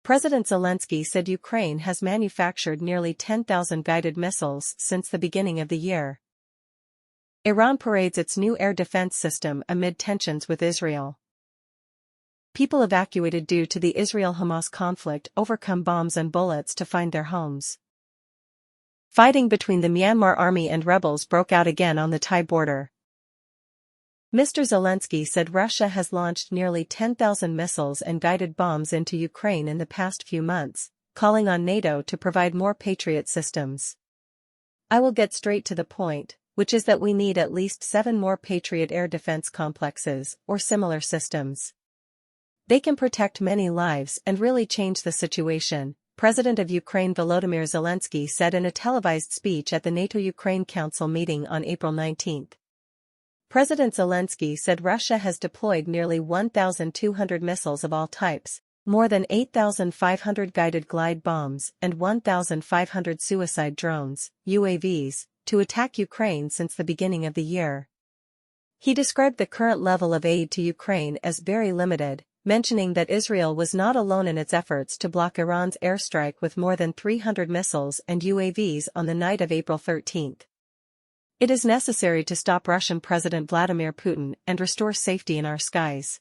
President Zelensky said Ukraine has manufactured nearly 10,000 guided missiles since the beginning of the year. Iran parades its new air defense system amid tensions with Israel. People evacuated due to the Israel-Hamas conflict overcome bombs and bullets to find their homes. Fighting between the Myanmar army and rebels broke out again on the Thai border. Mr. Zelensky said Russia has launched nearly 10,000 missiles and guided bombs into Ukraine in the past few months, calling on NATO to provide more Patriot systems. "I will get straight to the point, which is that we need at least 7 more Patriot air defense complexes or similar systems. They can protect many lives and really change the situation," President of Ukraine Volodymyr Zelensky said in a televised speech at the NATO-Ukraine Council meeting on April 19. President Zelensky said Russia has deployed nearly 1,200 missiles of all types, more than 8,500 guided glide bombs and 1,500 suicide drones, UAVs, to attack Ukraine since the beginning of the year. He described the current level of aid to Ukraine as very limited, mentioning that Israel was not alone in its efforts to block Iran's airstrike with more than 300 missiles and UAVs on the night of April 13. "It is necessary to stop Russian President Vladimir Putin and restore safety in our skies.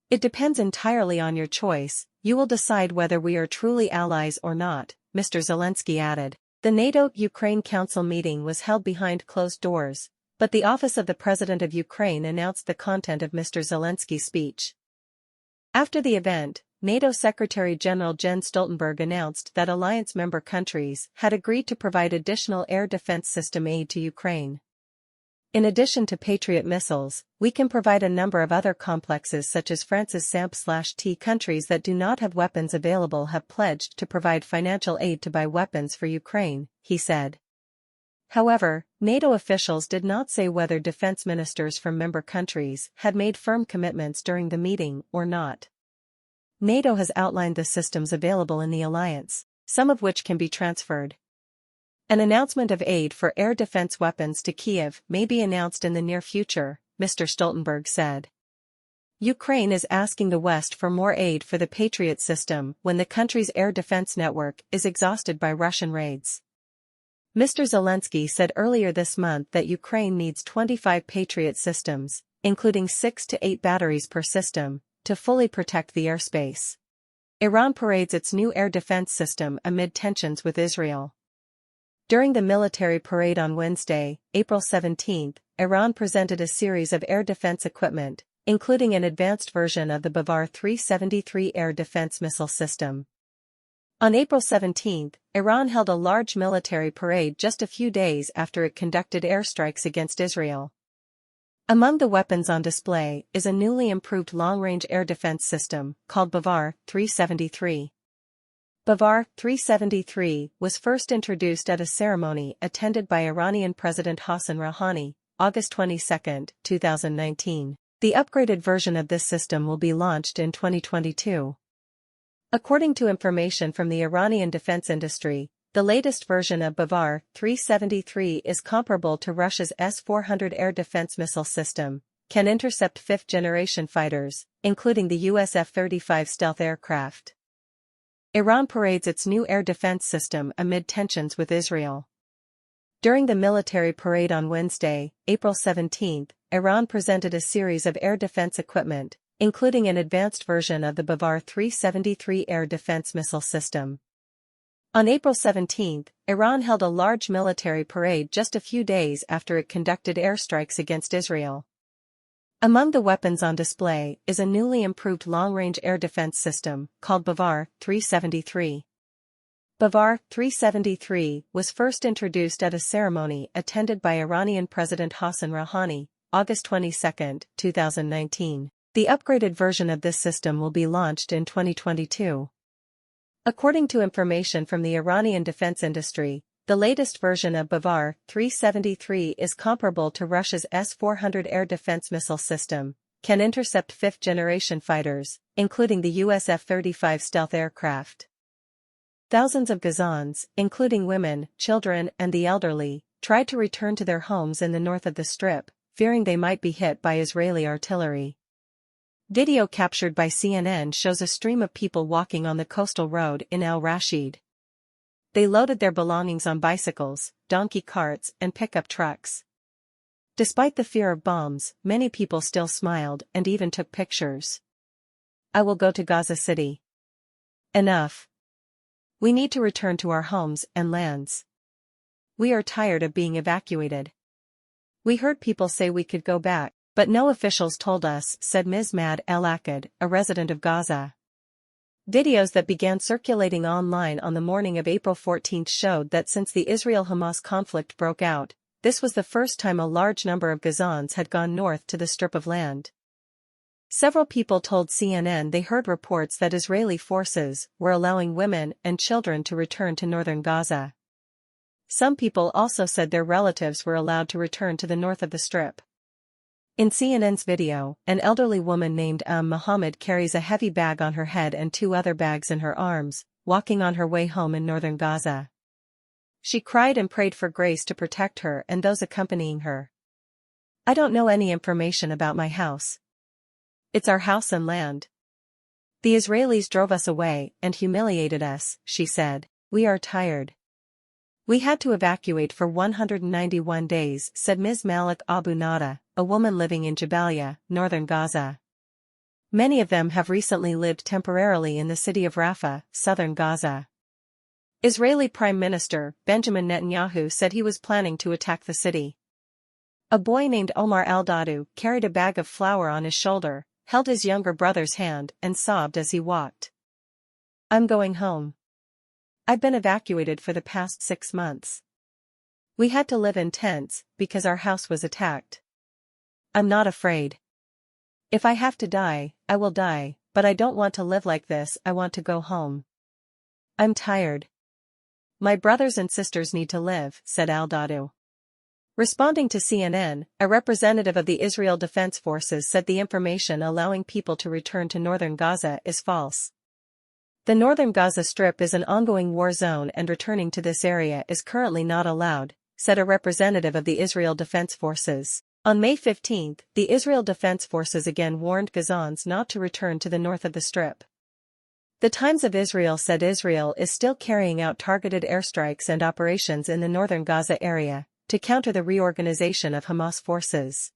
It depends entirely on your choice, you will decide whether we are truly allies or not," Mr. Zelensky added. The NATO-Ukraine Council meeting was held behind closed doors, but the Office of the President of Ukraine announced the content of Mr. Zelensky's speech. After the event, NATO Secretary-General Jens Stoltenberg announced that alliance member countries had agreed to provide additional air defense system aid to Ukraine. "In addition to Patriot missiles, we can provide a number of other complexes such as France's SAMP/T. Countries that do not have weapons available have pledged to provide financial aid to buy weapons for Ukraine," he said. However, NATO officials did not say whether defense ministers from member countries had made firm commitments during the meeting or not. NATO has outlined the systems available in the alliance, some of which can be transferred. An announcement of aid for air defense weapons to Kyiv may be announced in the near future, Mr. Stoltenberg said. Ukraine is asking the West for more aid for the Patriot system when the country's air defense network is exhausted by Russian raids. Mr. Zelensky said earlier this month that Ukraine needs 25 Patriot systems, including 6 to 8 batteries per system, to fully protect the airspace. Iran parades its new air defense system amid tensions with Israel. During the military parade on Wednesday, April 17, Iran presented a series of air defense equipment, including an advanced version of the Bavar 373 air defense missile system. On April 17, Iran held a large military parade just a few days after it conducted airstrikes against Israel. Among the weapons on display is a newly improved long-range air defense system called Bavar 373. Bavar 373 was first introduced at a ceremony attended by Iranian President Hassan Rouhani, August 22, 2019. The upgraded version of this system will be launched in 2022. According to information from the Iranian defense industry, the latest version of Bavar 373 is comparable to Russia's S-400 air defense missile system, can intercept fifth-generation fighters, including the US F-35 stealth aircraft. Iran parades its new air defense system amid tensions with Israel. During the military parade on Wednesday, April 17, Iran presented a series of air defense equipment, including an advanced version of the Bavar 373 air defense missile system. On April 17, Iran held a large military parade just a few days after it conducted airstrikes against Israel. Among the weapons on display is a newly improved long-range air defense system called Bavar 373. Bavar 373 was first introduced at a ceremony attended by Iranian President Hassan Rouhani, August 22, 2019. The upgraded version of this system will be launched in 2022. According to information from the Iranian defense industry, the latest version of Bavar 373 is comparable to Russia's S-400 air defense missile system, can intercept fifth-generation fighters, including the US F-35 stealth aircraft. Thousands of Gazans, including women, children, and the elderly, tried to return to their homes in the north of the Strip, fearing they might be hit by Israeli artillery. Video captured by CNN shows a stream of people walking on the coastal road in El Rashid. They loaded their belongings on bicycles, donkey carts, and pickup trucks. Despite the fear of bombs, many people still smiled and even took pictures. "I will go to Gaza City. Enough. We need to return to our homes and lands. We are tired of being evacuated. We heard people say we could go back, but no officials told us," said Ms. Mad El Akad, a resident of Gaza. Videos that began circulating online on the morning of April 14 showed that since the Israel-Hamas conflict broke out, this was the first time a large number of Gazans had gone north to the strip of land. Several people told CNN they heard reports that Israeli forces were allowing women and children to return to northern Gaza. Some people also said their relatives were allowed to return to the north of the strip. In CNN's video, an elderly woman named Muhammad carries a heavy bag on her head and 2 other bags in her arms, walking on her way home in northern Gaza. She cried and prayed for grace to protect her and those accompanying her. "I don't know any information about my house. It's our house and land. The Israelis drove us away and humiliated us," she said. "We are tired. We had to evacuate for 191 days," said Ms. Malik Abu Nada, a woman living in Jabalia, northern Gaza. Many of them have recently lived temporarily in the city of Rafah, southern Gaza. Israeli Prime Minister Benjamin Netanyahu said he was planning to attack the city. A boy named Omar al-Dadu carried a bag of flour on his shoulder, held his younger brother's hand and sobbed as he walked. "I'm going home. I've been evacuated for the past 6 months. We had to live in tents because our house was attacked. I'm not afraid. If I have to die, I will die, but I don't want to live like this. I want to go home. I'm tired. My brothers and sisters need to live," said al-Dadu. Responding to CNN, a representative of the Israel Defense Forces said the information allowing people to return to northern Gaza is false. "The northern Gaza Strip is an ongoing war zone and returning to this area is currently not allowed," said a representative of the Israel Defense Forces. On May 15, the Israel Defense Forces again warned Gazans not to return to the north of the Strip. The Times of Israel said Israel is still carrying out targeted airstrikes and operations in the northern Gaza area to counter the reorganization of Hamas forces.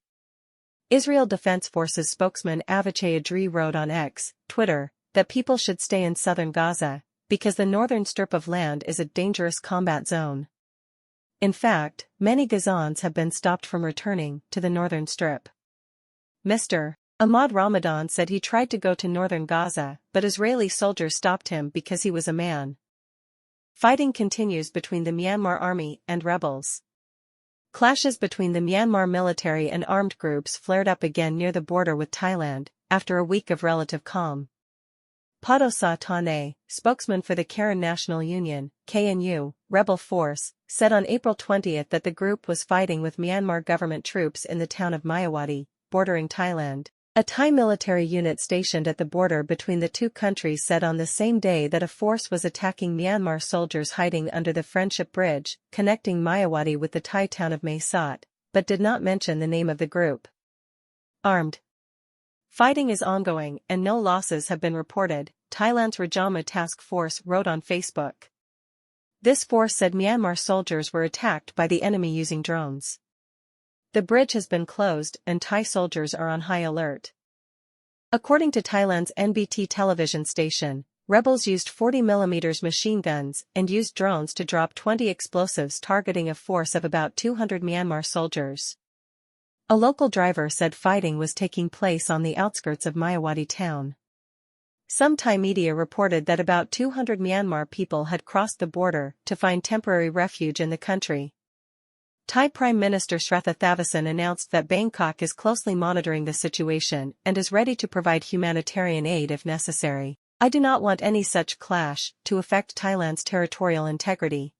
Israel Defense Forces spokesman Avichai Adri wrote on X, Twitter, that people should stay in southern Gaza because the northern strip of land is a dangerous combat zone. In fact, many Gazans have been stopped from returning to the northern strip. Mr. Ahmad Ramadan said he tried to go to northern Gaza, but Israeli soldiers stopped him because he was a man. Fighting continues between the Myanmar army and rebels. Clashes between the Myanmar military and armed groups flared up again near the border with Thailand, after a week of relative calm. Padosa Tane, spokesman for the Karen National Union, KNU, rebel force, said on April 20 that the group was fighting with Myanmar government troops in the town of Mayawati, bordering Thailand. A Thai military unit stationed at the border between the two countries said on the same day that a force was attacking Myanmar soldiers hiding under the Friendship Bridge, connecting Mayawati with the Thai town of Mae Sot, but did not mention the name of the group. Armed fighting is ongoing and no losses have been reported, Thailand's Rajama Task Force wrote on Facebook. This force said Myanmar soldiers were attacked by the enemy using drones. The bridge has been closed and Thai soldiers are on high alert. According to Thailand's NBT television station, rebels used 40mm machine guns and used drones to drop 20 explosives targeting a force of about 200 Myanmar soldiers. A local driver said fighting was taking place on the outskirts of Mayawati town. Some Thai media reported that about 200 Myanmar people had crossed the border to find temporary refuge in the country. Thai Prime Minister Srettha Thavisin announced that Bangkok is closely monitoring the situation and is ready to provide humanitarian aid if necessary. "I do not want any such clash to affect Thailand's territorial integrity.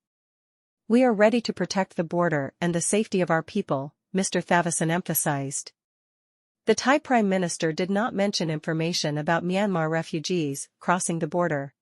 We are ready to protect the border and the safety of our people," Mr. Thavisin emphasized. The Thai Prime Minister did not mention information about Myanmar refugees crossing the border.